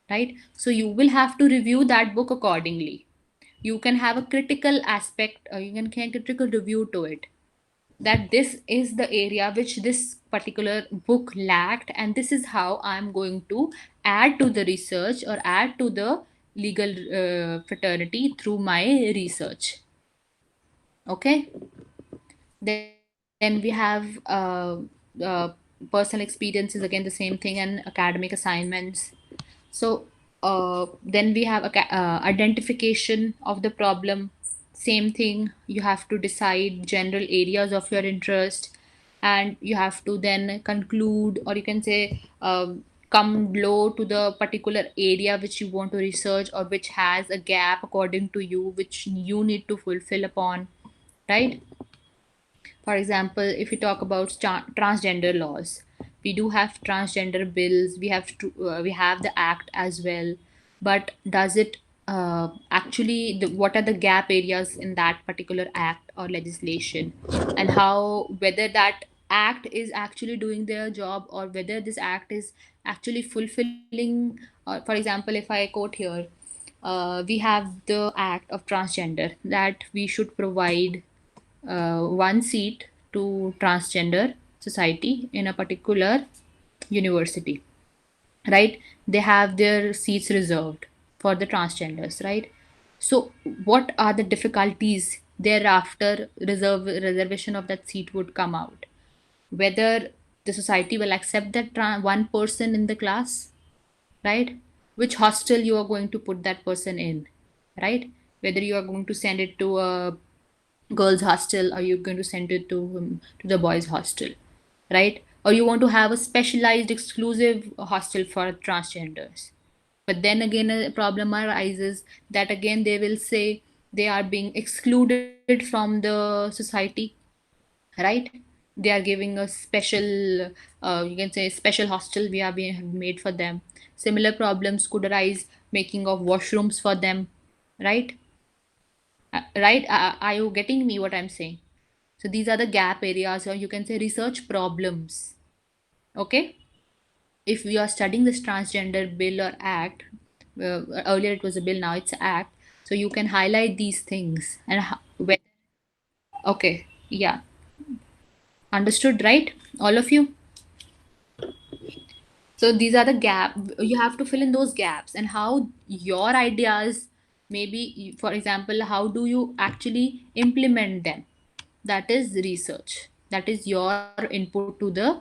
right? So you will have to review that book accordingly. You can have a critical aspect, or you can have a critical review to it, that this is the area which this particular book lacked, and this is how I'm going to add to the research or add to the legal fraternity through my research. Okay, then we have uh, personal experiences, again the same thing, and academic assignments. So then we have identification of the problem. Same thing, you have to decide general areas of your interest, and you have to then conclude, or you can say come low to the particular area which you want to research, or which has a gap according to you, which you need to fulfill upon, right? For example, if we talk about transgender laws, we do have transgender bills. We have the act as well, but does it actually what are the gap areas in that particular act or legislation, and how whether that act is actually doing their job, or whether this act is actually fulfilling. For example, if I quote here, we have the act of transgender that we should provide one seat to transgender society in a particular university, right? They have their seats reserved for the transgenders, right? So what are the difficulties thereafter reservation of that seat would come out? Whether the society will accept that one person in the class, right? Which hostel you are going to put that person in, right? Whether you are going to send it to a girls hostel, or you're going to send it to the boys hostel, right? Or you want to have a specialized exclusive hostel for transgenders. But then again a problem arises, that again they will say they are being excluded from the society, right? They are giving a special you can say special hostel we are being have made for them. Similar problems could arise making of washrooms for them, right? Right, are you getting me what I'm saying? So these are the gap areas, or you can say research problems. Okay, if we are studying this transgender bill or act, earlier it was a bill, now it's an act. So you can highlight these things and okay, yeah, understood, right? All of you. So these are the gap, you have to fill in those gaps, and how your ideas, maybe for example, how do you actually implement them? That is research, that is your input to the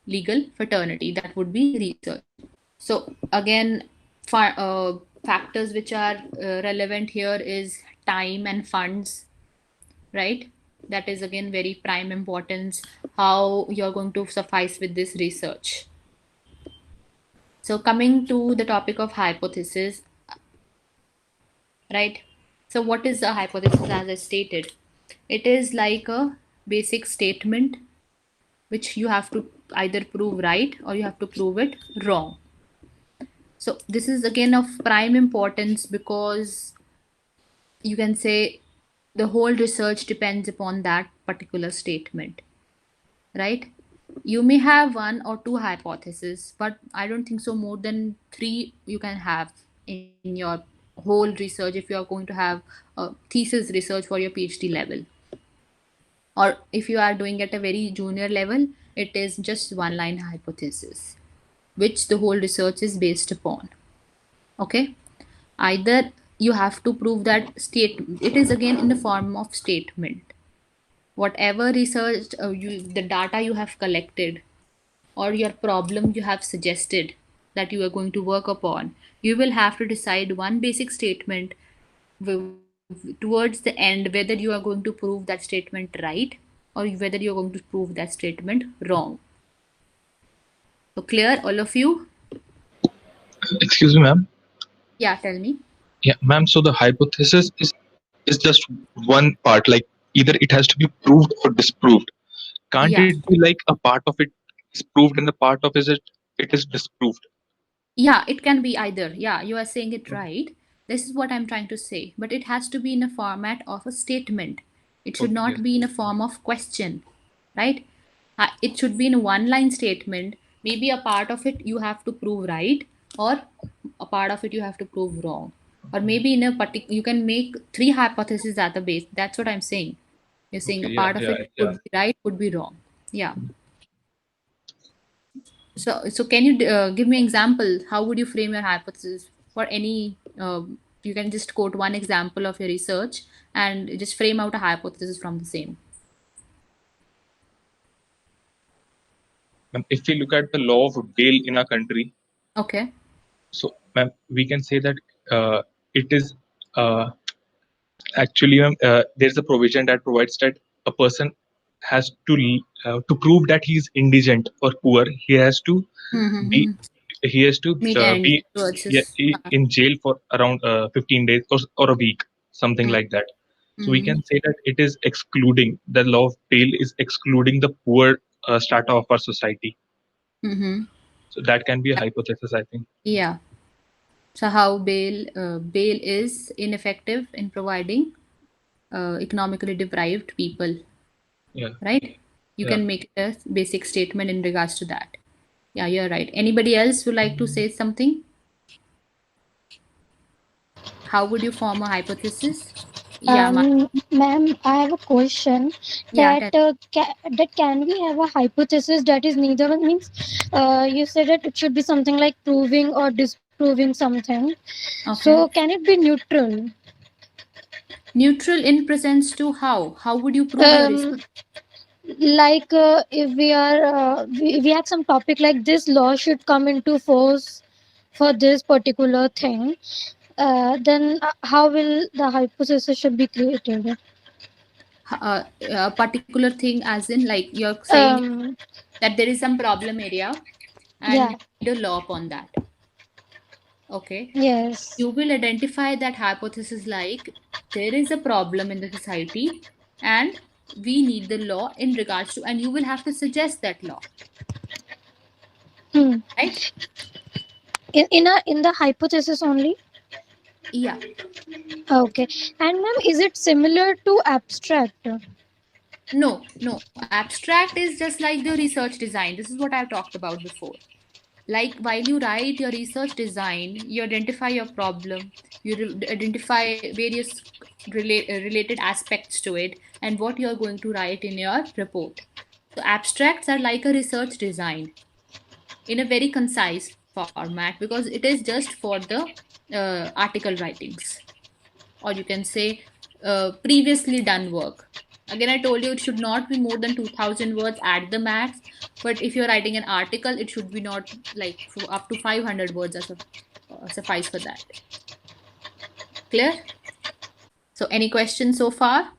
legal fraternity, that would be research. So again, factors which are relevant here is time and funds, right? That is again very prime importance, how you're going to suffice with this research. So coming to the topic of hypothesis, right? So what is a hypothesis? As I stated, it is like a basic statement which you have to either prove right or you have to prove it wrong. So this is again of prime importance, because you can say the whole research depends upon that particular statement, right? You may have one or two hypotheses, but I don't think so more than three you can have in your whole research if you are going to have a thesis research for your PhD level. Or if you are doing at a very junior level, it is just one line hypothesis which the whole research is based upon. Okay, either you have to prove that state, it is again in the form of statement. Whatever research the data you have collected, or your problem you have suggested that you are going to work upon, you will have to decide one basic statement towards the end, whether you are going to prove that statement right, or whether you're going to prove that statement wrong. So clear, all of you? Excuse me, ma'am. Yeah, tell me. Yeah, ma'am. So the hypothesis is just one part. Like either it has to be proved or disproved. Can't Yeah. it be like a part of it is proved and the part of it it is disproved. Yeah, it can be either. Yeah, you are saying it right. This is what I'm trying to say. But it has to be in a format of a statement. It should Okay, yes. not be in a form of question, right? It should be in a one line statement. Maybe a part of it you have to prove right, or a part of it you have to prove wrong. Or maybe in a particular, you can make three hypotheses at the base. That's what I'm saying. You're saying a Okay, yeah, part of yeah, it yeah. could be right, could be wrong. Yeah. So can you give me an example? How would you frame your hypothesis for any? You can just quote one example of your research and just frame out a hypothesis from the same. Ma'am, if we look at the law of bail in our country, Okay. so ma'am, we can say that it is uh, actually, ma'am, there's a provision that provides that a person has to prove that he's indigent or poor. He has to be Mm-hmm. he has to Meet and be yeah, versus. in jail for around 15 days or a week, something like that. So we Mm-hmm. can say that it is excluding the law of bail is excluding the poor strata of our society. Mm-hmm. So that can be a hypothesis, I think. Yeah. So how bail is ineffective in providing economically deprived people, Yeah, right? You yeah. can make a basic statement in regards to that. Yeah, you're right. Anybody else would like to say something? How would you form a hypothesis? Yeah, Ma'am, I have a question yeah, that can we have a hypothesis that is neither means you said that it should be something like proving or disproving something. So okay. can it be neutral? Neutral in presence to how? How would you prove your research? Um, like if we have some topic like this law should come into force for this particular thing, then how will the hypothesis should be created? A particular thing, as in, like you're saying Um, that there is some problem area and yeah, you need a law upon that. Okay. yes. You will identify that hypothesis like there is a problem in the society and we need the law in regards to, and you will have to suggest that law, Hmm. right? In the hypothesis only. Yeah. Okay. And ma'am, is it similar to abstract? No, no. Abstract is just like the research design. This is what I've talked about before. Like while you write your research design, you identify your problem, you identify various related aspects to it, and what you're going to write in your report. So abstracts are like a research design in a very concise format because it is just for the article writings, or you can say previously done work. Again, I told you it should not be more than 2000 words at the max, but if you're writing an article, it should be not like up to 500 words as suffice for that. Clear? So, any questions so far?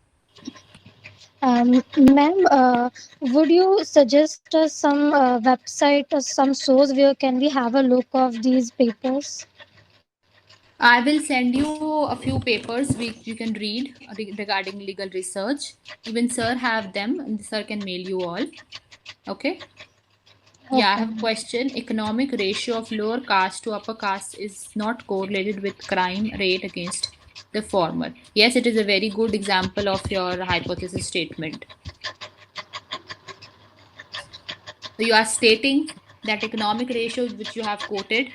Ma'am, would you suggest us some website or some source where can we have a look of these papers? I will send you a few papers which you can read regarding legal research. Even sir have them, and sir can mail you all. Okay. Yeah, I Okay. have a question. Economic ratio of lower caste to upper caste is not correlated with crime rate against the former. Yes, it is a very good example of your hypothesis statement. So you are stating that economic ratio which you have quoted,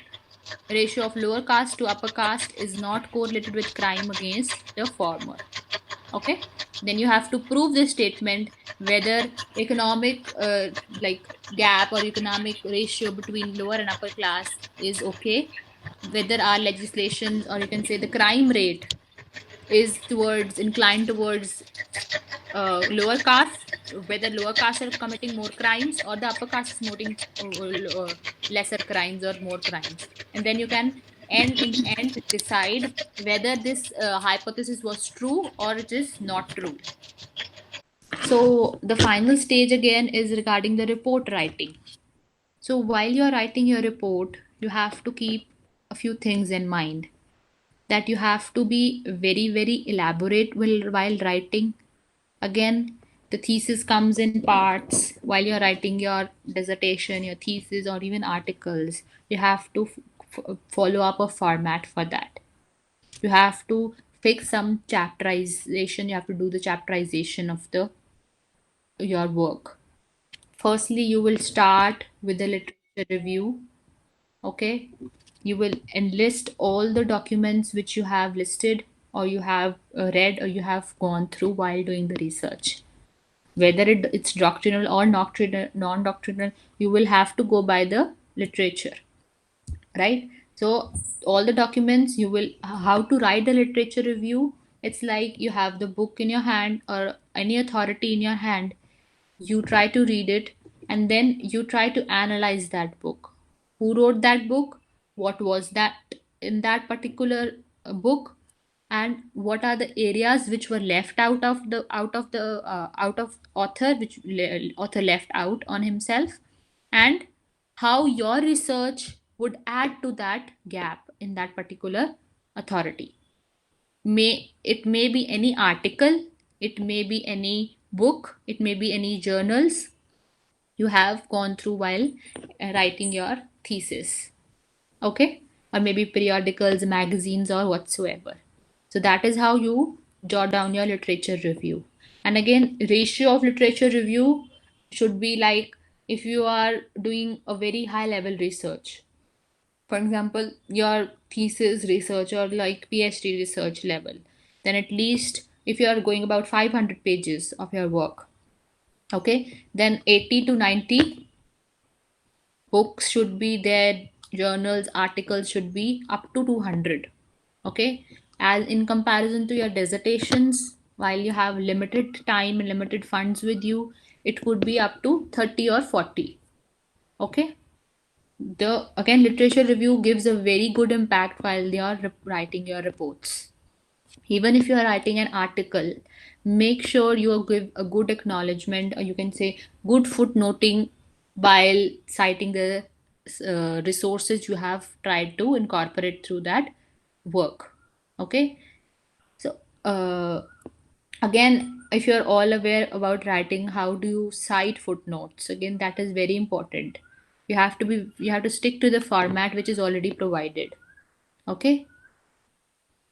ratio of lower caste to upper caste is not correlated with crime against the former. Okay, then you have to prove this statement whether economic like gap or economic ratio between lower and upper class is okay, whether our legislation, or you can say the crime rate, is towards inclined towards lower caste, whether lower caste are committing more crimes or the upper caste is committing lesser crimes or more crimes, and then you can and in the end decide whether this hypothesis was true or it is not true. So the final stage again is regarding the report writing. So while you're writing your report, you have to keep a few things in mind, that you have to be very elaborate while writing. Again, the thesis comes in parts. While you're writing your dissertation, your thesis, or even articles, you have to follow up a format for that. You have to fix some chapterization. You have to do the chapterization of the your work. Firstly, you will start with the literature review. Okay, you will enlist all the documents which you have listed, or you have read, or you have gone through while doing the research. Whether it's doctrinal or non-doctrinal, you will have to go by the literature, right? So all the documents, you will how to write the literature review. It's like you have the book in your hand or any authority in your hand. You try to read it, and then you try to analyze that book. Who wrote that book? What was that in that particular book? And what are the areas which were left out of author, which author left out on himself, and how your research would add to that gap in that particular authority. May be any article, it may be any book, it may be any journals you have gone through while writing your thesis. Okay, or maybe periodicals, magazines, or whatsoever. So that is how you jot down your literature review. And again, ratio of literature review should be like, if you are doing a very high level research, for example, your thesis research or like PhD research level, then at least if you are going about 500 pages of your work, okay, then 80 to 90 books should be there, journals, articles should be up to 200. Okay, as in comparison to your dissertations, while you have limited time and limited funds with you, it could be up to 30 or 40. Okay, the again literature review gives a very good impact while you are writing your reports. Even if you are writing an article, make sure you give a good acknowledgement, or you can say good footnoting, while citing the resources you have tried to incorporate through that work. Okay, so again, if you're all aware about writing, how do you cite footnotes? Again, that is very important. You have to stick to the format which is already provided. Okay,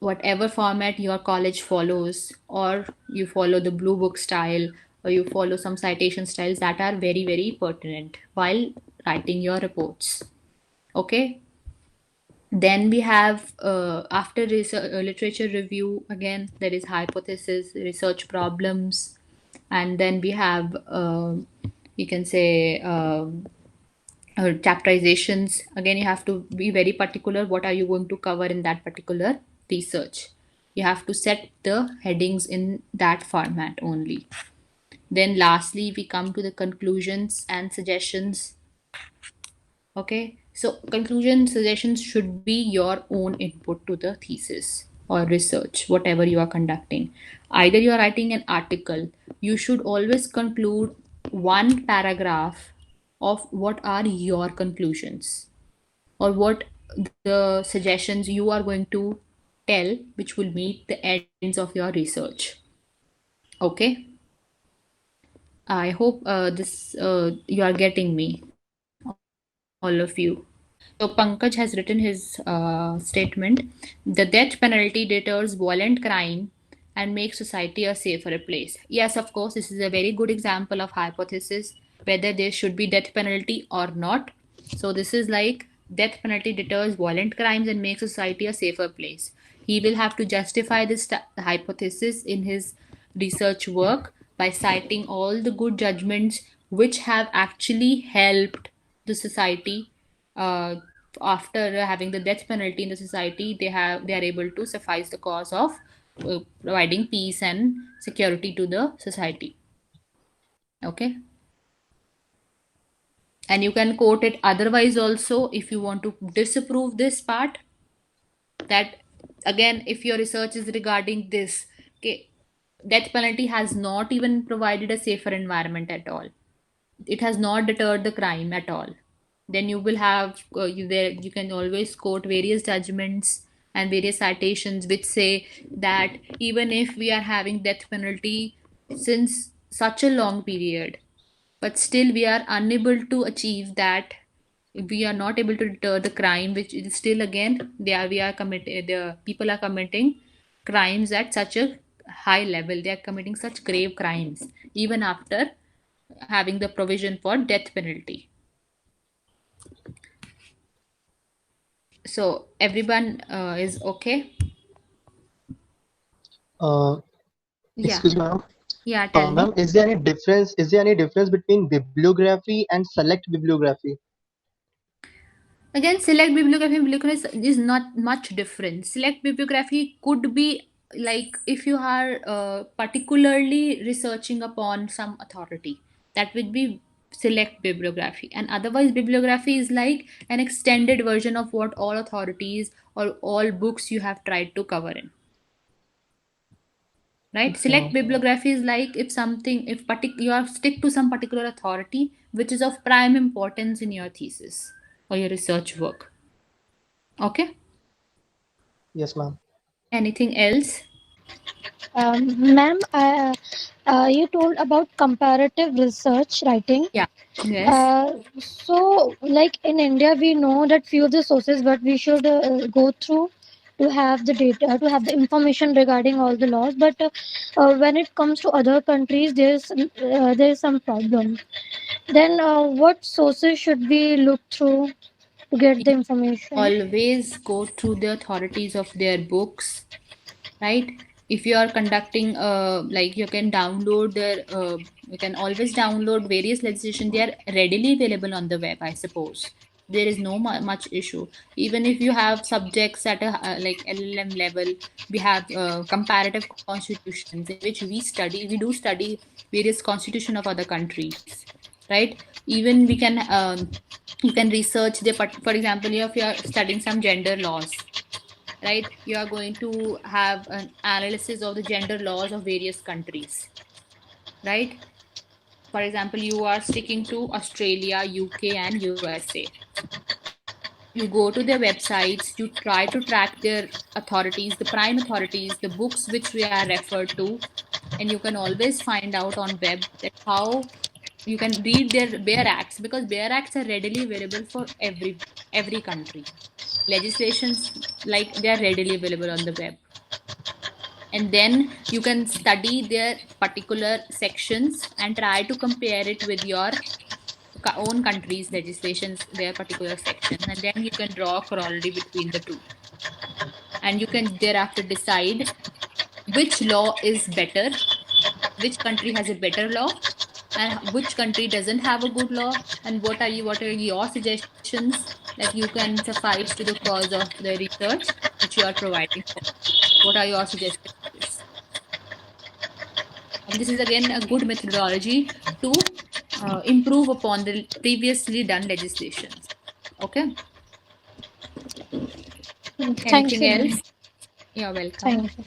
whatever format your college follows, or you follow the blue book style, or you follow some citation styles that are very very pertinent while writing your reports. Okay, then we have after literature review, again there is hypothesis, research problems, and then we have you can say chapterizations. Again, you have to be very particular what are you going to cover in that particular research. You have to set the headings in that format only. Then lastly, we come to the conclusions and suggestions. Okay, so conclusion suggestions should be your own input to the thesis or research, whatever you are conducting. Either you are writing an article, you should always conclude one paragraph of what are your conclusions, or what the suggestions you are going to tell, which will meet the ends of your research. Okay, I hope this you are getting me, all of you. So Pankaj has written his statement. The death penalty deters violent crime and makes society a safer place. Yes, of course, this is a very good example of hypothesis, whether there should be death penalty or not. So this is like death penalty deters violent crimes and makes society a safer place. He will have to justify this hypothesis in his research work by citing all the good judgments which have actually helped the society. After having the death penalty in the society, they are able to suffice the cause of providing peace and security to the society. Okay, and you can quote it otherwise also if you want to disapprove this part, that again, if your research is regarding this, okay, death penalty has not even provided a safer environment at all, it has not deterred the crime at all, then you will have you can always quote various judgments and various citations which say that even if we are having death penalty, since such a long period, but still we are unable to achieve that. We are not able to deter the crime, which is still again we are committing, the people are committing crimes at such a high level. They are committing such grave crimes even after having the provision for death penalty. So everyone is okay? Uh, Yeah. Excuse me, ma'am. Yeah, tell me. Ma'am, is there any difference? Is there any difference between bibliography and select bibliography? Again, select bibliography and bibliography is not much different. Select bibliography could be like if you are particularly researching upon some authority, that would be select bibliography. And otherwise, bibliography is like an extended version of what all authorities or all books you have tried to cover in. Right? Okay. Select bibliography is like if something, if you are stick to some particular authority which is of prime importance in your thesis or your research work. Okay. Yes, ma'am. Anything else? Ma'am, you told about comparative research writing. Yeah. Yes. So, like in India, we know that few of the sources, but we should go through to have the data, to have the information regarding all the laws. But when it comes to other countries, there's some problem. Then, what sources should we look through to get the information? Always go through the authorities of their books, right? If you are conducting like you can download their you can always download various legislation. They are readily available on the web, I suppose. There is no much issue. Even if you have subjects at a like LLM level, we have comparative constitutions in which we do study various constitution of other countries, right? Even we can you can research the, for example, if you are studying some gender laws, right? You are going to have an analysis of the gender laws of various countries, right? For example, you are sticking to Australia, UK, and USA. You go to their websites, you try to track their authorities, the prime authorities, the books which we are referred to, and you can always find out on web that how you can read their bare acts, because bare acts are readily available for every country. Legislations, like, they are readily available on the web, and then you can study their particular sections and try to compare it with your own country's legislations, their particular sections, and then you can draw a corollary between the two, and you can thereafter decide which law is better, which country has a better law, and which country doesn't have a good law, and what are your suggestions that you can suffice to the cause of the research which you are providing for. What are your suggestions for this? And this is again a good methodology to improve upon the previously done legislations. Okay. Thank Anything you. else? You're welcome. Thank you.